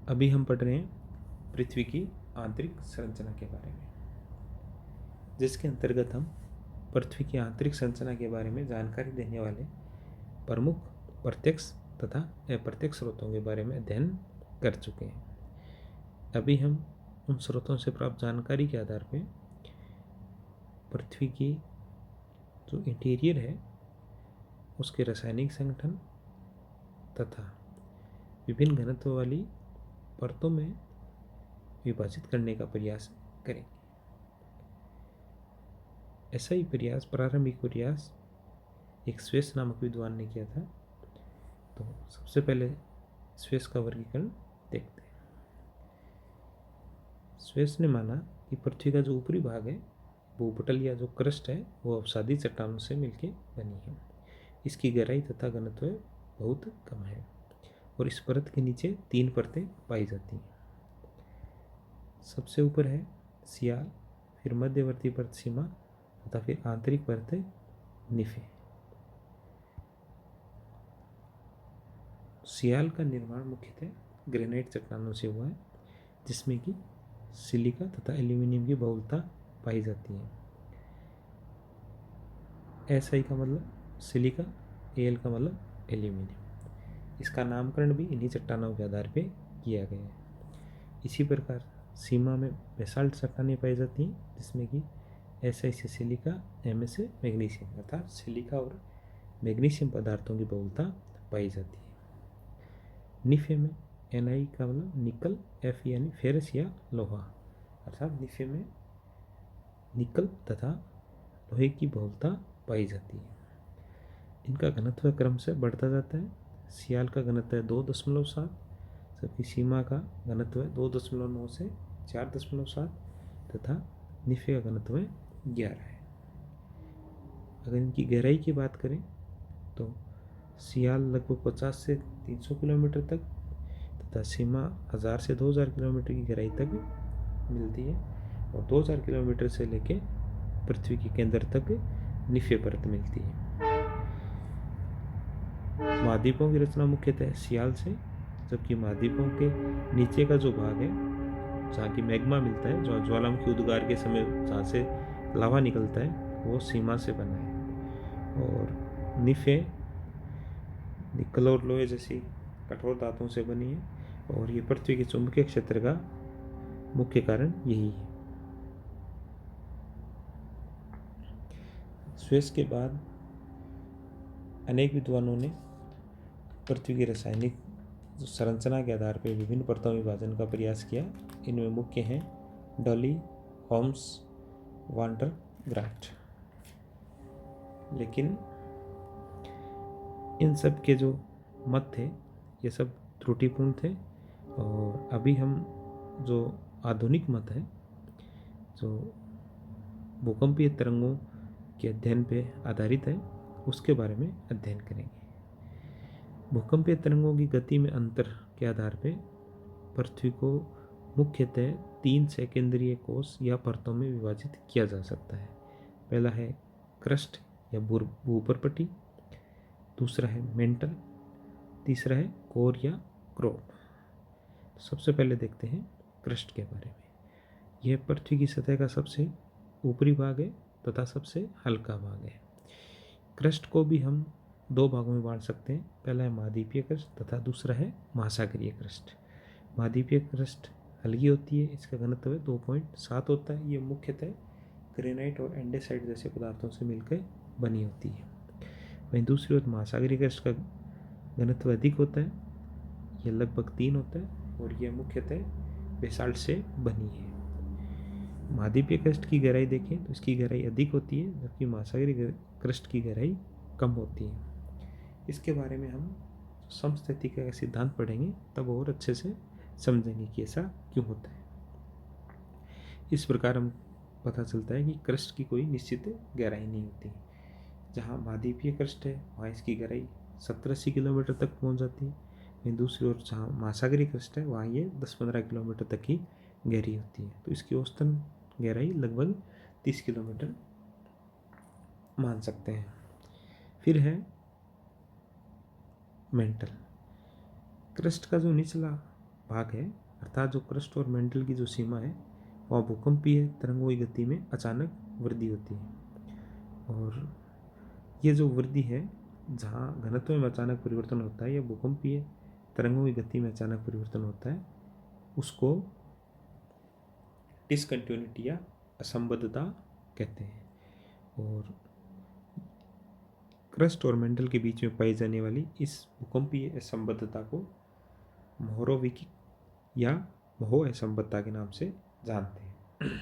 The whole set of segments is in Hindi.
अभी हम पढ़ रहे हैं पृथ्वी की आंतरिक संरचना के बारे में, जिसके अंतर्गत हम पृथ्वी की आंतरिक संरचना के बारे में जानकारी देने वाले प्रमुख प्रत्यक्ष तथा अप्रत्यक्ष स्रोतों के बारे में अध्ययन कर चुके हैं। अभी हम उन स्रोतों से प्राप्त जानकारी के आधार पर पृथ्वी की जो इंटीरियर है उसके रासायनिक संगठन तथा विभिन्न घनत्व वाली परतों में विभाजित करने का प्रयास करेंगे। ऐसा ही प्रयास, प्रारंभिक प्रयास एक स्वेस नामक विद्वान ने किया था। तो सबसे पहले स्वेस का वर्गीकरण देखते हैं। स्वेस ने माना कि पृथ्वी का जो ऊपरी भाग है, भूपटल या जो क्रस्ट है, वो अवसादी चट्टानों से मिलकर बनी है। इसकी गहराई तथा घनत्व बहुत कम है और इस परत के नीचे 3 परतें पाई जाती हैं। सबसे ऊपर है सियाल, फिर मध्यवर्ती परत सीमा तथा फिर आंतरिक परत निफे। सियाल का निर्माण मुख्यतः ग्रेनाइट चट्टानों से हुआ है, जिसमें कि सिलिका तथा एल्यूमिनियम की बहुलता पाई जाती है। SI का मतलब सिलिका, AL का मतलब एल्यूमिनियम। इसका नामकरण भी इन्हीं चट्टानों के आधार पर किया गया है। इसी प्रकार सीमा में बेसाल्ट चट्टानें पाई जाती हैं, जिसमें कि SI से सिलिका, Ma से मैग्नीशियम अर्थात सिलिका और मैग्नीशियम पदार्थों की बहुलता पाई जाती है। निफे में Ni का मतलब निकल, Fe यानी फेरस या लोहा अर्थात निफे में निकल तथा लोहे की बहुलता पाई जाती है। इनका घनत्व क्रम से बढ़ता जाता है। सियाल का घनत्व है 2.7, जबकि सीमा का घनत्व है 2.9 से 4.7 तथा निफे का घनत्व 11 है। अगर इनकी गहराई की बात करें तो सियाल लगभग 50 से 300 किलोमीटर तक तथा सीमा 1000 से 2000 किलोमीटर की गहराई तक मिलती है और 2000 किलोमीटर से लेके पृथ्वी के केंद्र तक निफे परत मिलती है। महाद्वीपों की रचना मुख्यतः सियाल से, जबकि महाद्वीपों के नीचे का जो भाग है जहाँ की मैग्मा मिलता है, जो ज्वालामुखी उद्गार के समय जहाँ से लावा निकलता है, वो सीमा से बना है। और निफे निकल और लोहे जैसी कठोर धातुओं से बनी है और ये पृथ्वी के चुंबकीय क्षेत्र का मुख्य कारण यही है। स्वेस के बाद अनेक विद्वानों ने पृथ्वी की रासायनिक संरचना के आधार पर विभिन्न परतों में विभाजन का प्रयास किया। इनमें मुख्य हैं डॉली, होम्स, वांटर ग्राफ्ट। लेकिन इन सब के जो मत थे ये सब त्रुटिपूर्ण थे और अभी हम जो आधुनिक मत है, जो भूकंपीय तरंगों के अध्ययन पे आधारित है, उसके बारे में अध्ययन करेंगे। भूकंपीय तरंगों की गति में अंतर के आधार पर पृथ्वी को मुख्यतः 3 सेकेंडरी कोश या परतों में विभाजित किया जा सकता है। पहला है क्रस्ट या भूपरपट्टी, दूसरा है मेंटल, तीसरा है कोर या क्रोप। सबसे पहले देखते हैं क्रस्ट के बारे में। यह पृथ्वी की सतह का सबसे ऊपरी भाग है तथा सबसे हल्का भाग है। क्रस्ट को भी हम 2 भागों में बांट सकते हैं। पहला है महाद्वीपीय क्रस्ट तथा दूसरा है महासागरीय क्रस्ट। महाद्वीपीय क्रस्ट हल्की होती है, इसका घनत्व 2.7 होता है। ये मुख्यतः ग्रेनाइट और एंडेसाइट जैसे पदार्थों से मिलकर बनी होती है। वहीं दूसरी ओर महासागरीय क्रस्ट का घनत्व अधिक होता है, यह लगभग 3 होता है और यह मुख्यतः बेसाल्ट से बनी है। महाद्वीपीय क्रस्ट की गहराई देखें तो इसकी गहराई अधिक होती है, जबकि महासागरीय क्रस्ट की गहराई कम होती है। इसके बारे में हम समस्थिति का सिद्धांत पढ़ेंगे तब और अच्छे से समझेंगे कि ऐसा क्यों होता है। इस प्रकार हम पता चलता है कि क्रस्ट की कोई निश्चित गहराई नहीं होती। जहाँ महाद्वीपीय क्रस्ट है वहाँ इसकी गहराई 70-80 किलोमीटर तक पहुँच जाती है। वहीं दूसरी ओर जहाँ महासागरीय क्रस्ट है वहाँ ये 10-15 किलोमीटर तक ही गहरी होती है। तो इसकी औसतन गहराई लगभग 30 किलोमीटर मान सकते हैं। फिर है मेंटल। क्रस्ट का जो निचला भाग है, अर्थात जो क्रस्ट और मेंटल की जो सीमा है, वहाँ भूकंपीय तरंगों की गति में अचानक वृद्धि होती है। और ये जो वृद्धि है, जहाँ घनत्व में अचानक परिवर्तन होता है या भूकंपीय तरंगों की गति में अचानक परिवर्तन होता है, उसको डिसकंटिन्यूटी या असंबद्धता कहते हैं। और क्रस्ट और मेंटल के बीच में पाई जाने वाली इस भूकंपीय असंबद्धता को मोहरोविकी या मोहो असंबद्धता के नाम से जानते हैं।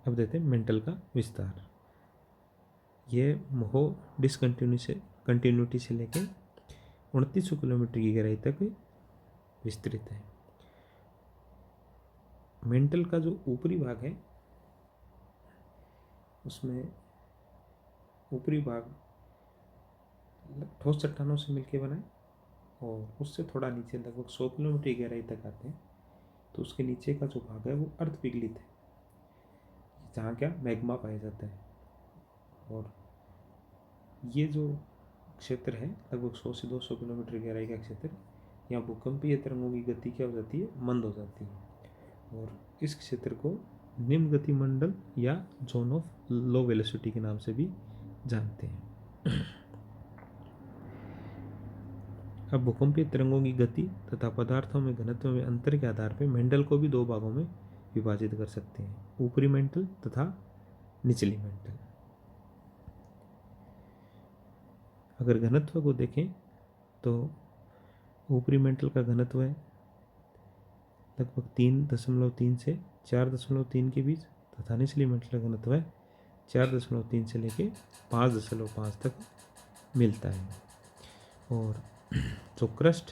अब देखते हैं मेंटल का विस्तार। ये मोहो कंटिन्यूटी से लेकर 2900 किलोमीटर की गहराई तक विस्तृत है। मेंटल का जो ऊपरी भाग है, उसमें ऊपरी भाग ठोस चट्टानों से मिलकर बना है, और उससे थोड़ा नीचे लगभग 100 किलोमीटर की गहराई तक आते हैं। तो उसके नीचे का जो भाग है वो अर्ध पिघलित है, जहाँ क्या मैग्मा पाया जाता है। और ये जो क्षेत्र है लगभग 100 से 200 किलोमीटर गहराई का क्षेत्र, यहाँ भूकंपीय तरंगों की गति क्या हो जाती है, मंद हो जाती है। और इस क्षेत्र को निम्न गति मंडल या जोन ऑफ लो वेलोसिटी के नाम से भी जानते हैं। अब भूकंपीय तरंगों की गति तथा पदार्थों में घनत्व में अंतर के आधार पर मेंडल को भी दो भागों में विभाजित कर सकते हैं, ऊपरी मेंटल तथा निचली मेंटल। अगर घनत्व को देखें तो ऊपरी मेंटल का घनत्व है लगभग 3.3 से 4.3 के बीच, तथा निचली मेंटल का घनत्व है 4.3 से लेके 5.5 तक मिलता है। और जो क्रस्ट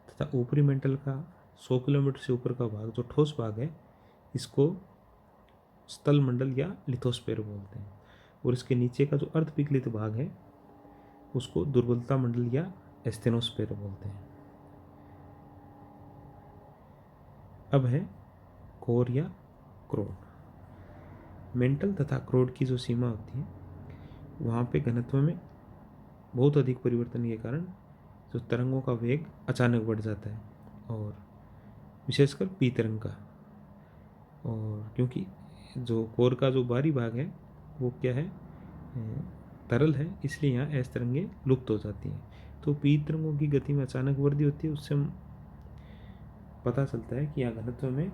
तथा ऊपरी मेंटल का 100 किलोमीटर से ऊपर का भाग, जो ठोस भाग है, इसको स्थल मंडल या लिथोस्फीयर बोलते हैं। और इसके नीचे का जो अर्ध पिघलित भाग है, उसको दुर्बलता मंडल या एस्थेनोस्फीयर बोलते हैं। अब है कोर या क्रोड। मेंटल तथा क्रोड की जो सीमा होती है, वहाँ पे घनत्व में बहुत अधिक परिवर्तन के कारण जो तरंगों का वेग अचानक बढ़ जाता है, और विशेषकर पी तरंग का। और क्योंकि जो कोर का जो बाहरी भाग है वो क्या है, तरल है, इसलिए यहाँ एस तरंगें लुप्त हो जाती हैं। तो पी तरंगों की गति में अचानक वृद्धि होती है, उससे हम पता चलता है कि यहाँ घनत्व में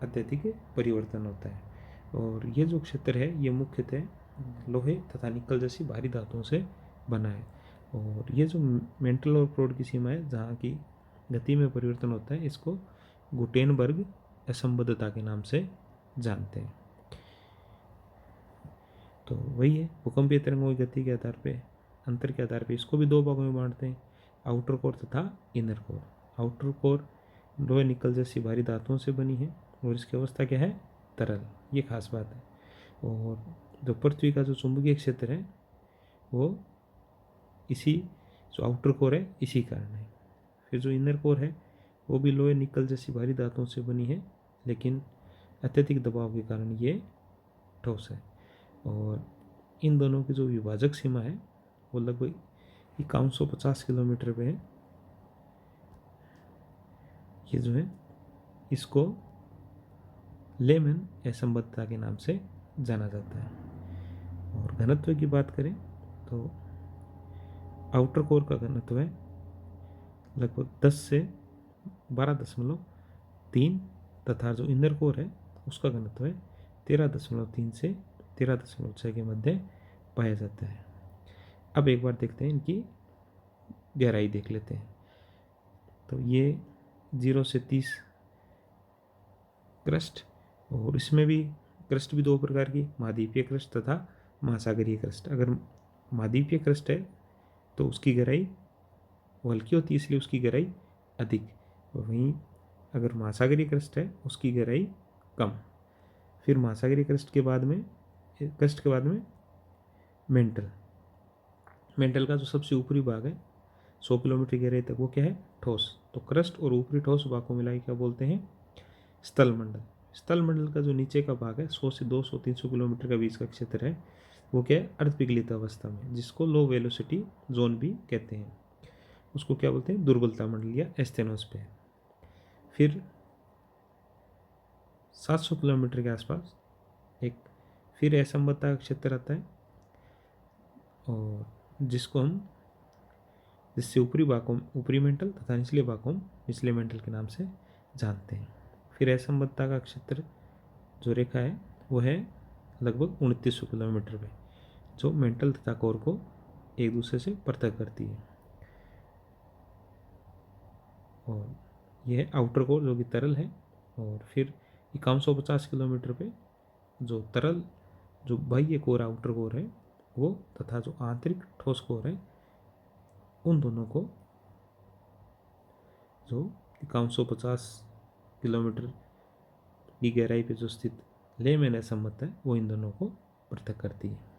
अत्यधिक परिवर्तन होता है। और ये जो क्षेत्र है ये मुख्यतः लोहे तथा निकल जैसी भारी धातुओं से बना है। और ये जो मेंटल और क्रोड की सीमा है, जहाँ की गति में परिवर्तन होता है, इसको गुटेनबर्ग असंबद्धता के नाम से जानते हैं। तो वही है, भूकंपीय तरंगों की गति के आधार पे, अंतर के आधार पे इसको भी दो भागों में बांटते हैं, आउटर कोर तथा इनर कोर। आउटर कोर लोहे निकल जैसी भारी धातुओं से बनी है, और इसकी अवस्था क्या है, तरल। ये खास बात है। और जो पृथ्वी का जो चुंबकीय क्षेत्र है वो इसी जो आउटर कोर है इसी कारण है। फिर जो इनर कोर है वो भी लोहे निकल जैसी भारी धातुओं से बनी है, लेकिन अत्यधिक दबाव के कारण ये ठोस है। और इन दोनों की जो विभाजक सीमा है वो लगभग 5150 किलोमीटर पे है। ये जो है इसको लेमन असंबद्धता के नाम से जाना जाता है। और घनत्व की बात करें तो आउटर कोर का घनत्व है लगभग 10 से 12.3, तथा जो इनर कोर है उसका घनत्व है 13.3 से 13.6 के मध्य पाया जाता है। अब एक बार देखते हैं इनकी गहराई देख लेते हैं। तो ये 0 से 30 क्रस्ट, और इसमें भी क्रस्ट भी दो प्रकार की, महाद्वीपीय क्रस्ट तथा महासागरीय क्रस्ट। अगर महाद्वीपीय क्रस्ट है तो उसकी गहराई हल्की होती है, इसलिए उसकी गहराई अधिक। वहीं अगर महासागरीय क्रस्ट है उसकी गहराई कम। फिर महासागरीय क्रस्ट के बाद में मेंटल का जो सबसे ऊपरी भाग है 100 किलोमीटर गहराई तक, वो क्या है, ठोस। तो क्रस्ट और ऊपरी ठोस भाग को मिलाकर क्या बोलते हैं, स्थल मंडल। स्थल मंडल का जो नीचे का भाग है 100 से 200-300 किलोमीटर का बीच का क्षेत्र है, वो क्या है, अर्ध पिघलित अवस्था में, जिसको लो वेलोसिटी जोन भी कहते हैं। उसको क्या बोलते हैं, दुर्बलता मंडल या एस्थेनोस्फेयर। फिर 700 किलोमीटर के आसपास एक फिर असंबद्ध का क्षेत्र आता है, और जिससे ऊपरी भाग ऊपरी मेंटल तथा निचले भाग को निचले मेंटल के नाम से जानते हैं। फिर असंबद्धता का क्षेत्र जो रेखा है वो है लगभग 2900 किलोमीटर पे, जो मेंटल तथा कोर को एक दूसरे से पृथक करती है। और यह है आउटर कोर जो कि तरल है। और फिर 5150 किलोमीटर पे जो तरल जो बाह्य कोर आउटर कोर है वो, तथा जो आंतरिक ठोस कोर है, उन दोनों को जो 5150 किलोमीटर की गहराई पे जो स्थित लेह में असंबद्ध है वो इन दोनों को पृथक करती है।